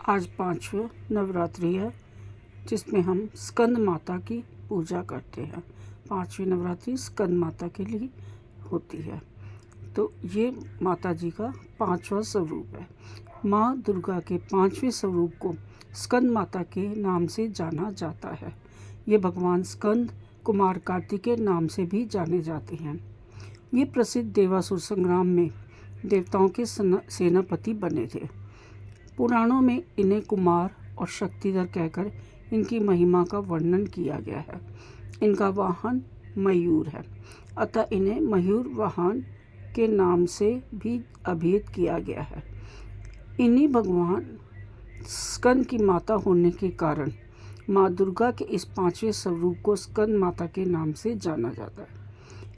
आज पांचवें नवरात्रि है जिसमें हम स्कंद माता की पूजा करते हैं। पांचवी नवरात्रि स्कंद माता के लिए होती है। तो ये माता जी का पांचवा स्वरूप है। माँ दुर्गा के पांचवें स्वरूप को स्कंद माता के नाम से जाना जाता है। ये भगवान स्कंद कुमार कार्तिक के नाम से भी जाने जाते हैं। ये प्रसिद्ध देवासुर संग्राम में देवताओं के सेनापति बने थे। पुराणों में इन्हें कुमार और शक्तिधर कहकर इनकी महिमा का वर्णन किया गया है। इनका वाहन मयूर है, अतः इन्हें मयूर वाहन के नाम से भी अभिहित किया गया है। इन्हीं भगवान स्कंद की माता होने के कारण माँ दुर्गा के इस पांचवें स्वरूप को स्कंद माता के नाम से जाना जाता है।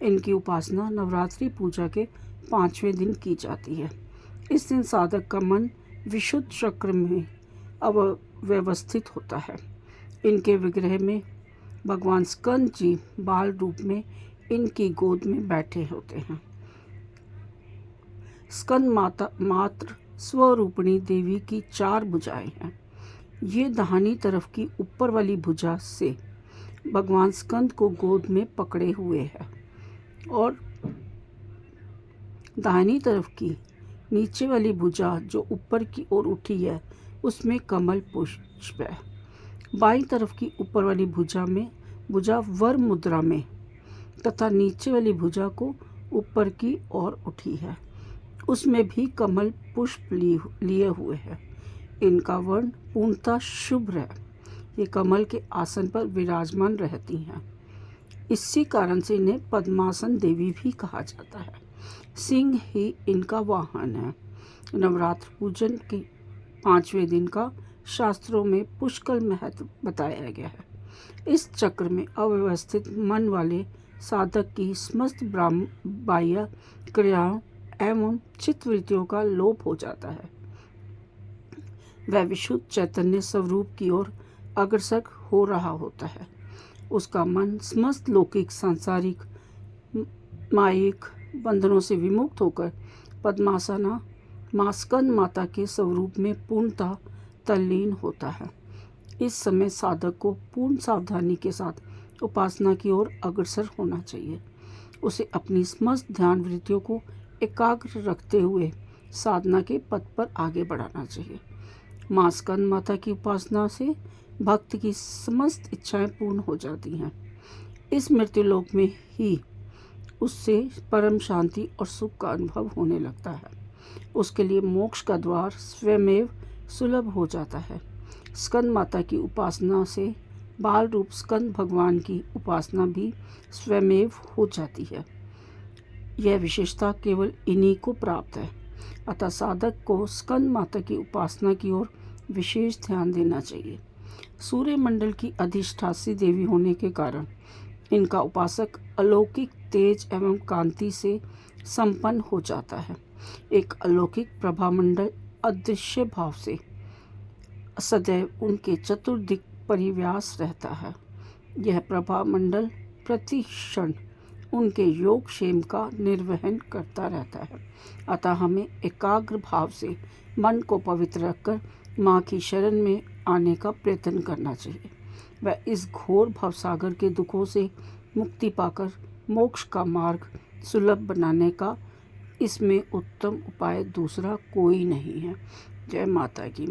इनकी उपासना नवरात्रि पूजा के पांचवें दिन की जाती है। इस दिन साधक का मन विशुद्ध चक्र में अव्यवस्थित होता है। इनके विग्रह में भगवान स्कंद जी बाल रूप में इनकी गोद में बैठे होते हैं। स्कंद माता मात्र स्वरूपिणी देवी की 4 भुजाएं हैं। ये दाहिनी तरफ की ऊपर वाली भुजा से भगवान स्कंद को गोद में पकड़े हुए है और दाहिनी तरफ की नीचे वाली भुजा जो ऊपर की ओर उठी है उसमें कमल पुष्प है। बाईं तरफ की ऊपर वाली भुजा वर मुद्रा में तथा नीचे वाली भुजा को ऊपर की ओर उठी है, उसमें भी कमल पुष्प लिए हुए है। इनका वर्ण पूर्णतः शुभ्र है। ये कमल के आसन पर विराजमान रहती हैं। इसी कारण से इन्हें पद्मासन देवी भी कहा जाता है। सिंह ही इनका वाहन है। नवरात्र पूजन के 5वें दिन का शास्त्रों में पुष्कल महत्व बताया गया है। इस चक्र में अव्यवस्थित मन वाले साधक की समस्त बाह्य क्रियाओं एवं चित्तवृत्तियों का लोप हो जाता है। वह विशुद्ध चैतन्य स्वरूप की ओर अग्रसर हो रहा होता है। उसका मन समस्त लौकिक सांसारिक मायिक बंधनों से विमुक्त होकर पद्मासना माँ स्कंद माता के स्वरूप में पूर्णतः तल्लीन होता है। इस समय साधक को पूर्ण सावधानी के साथ उपासना की ओर अग्रसर होना चाहिए। उसे अपनी समस्त ध्यान वृत्तियों को एकाग्र रखते हुए साधना के पथ पर आगे बढ़ाना चाहिए। माँ स्कंद माता की उपासना से भक्त की समस्त इच्छाएं पूर्ण हो जाती हैं। इस मृत्युलोक में ही उससे परम शांति और सुख का अनुभव होने लगता है। उसके लिए मोक्ष का द्वार स्वयमेव सुलभ हो जाता है। स्कंद माता की उपासना से बाल रूप स्कंद भगवान की उपासना भी स्वयमेव हो जाती है। यह विशेषता केवल इन्हीं को प्राप्त है। अतः साधक को स्कंद माता की उपासना की ओर विशेष ध्यान देना चाहिए। सूर्य मंडल की अधिष्ठात्री देवी होने के कारण इनका उपासक अलौकिक तेज एवं कांति से संपन्न हो जाता है। एक अलौकिक प्रभामंडल अदृश्य भाव से सदैव उनके चतुर्दिक परिव्यास रहता है। यह प्रभामंडल प्रति क्षण उनके योगक्षेम का निर्वहन करता रहता है। अतः हमें एकाग्र भाव से मन को पवित्र रखकर माँ की शरण में आने का प्रयत्न करना चाहिए। वह इस घोर भवसागर के दुखों से मुक्ति पाकर मोक्ष का मार्ग सुलभ बनाने का इसमें उत्तम उपाय दूसरा कोई नहीं है। जय माता की।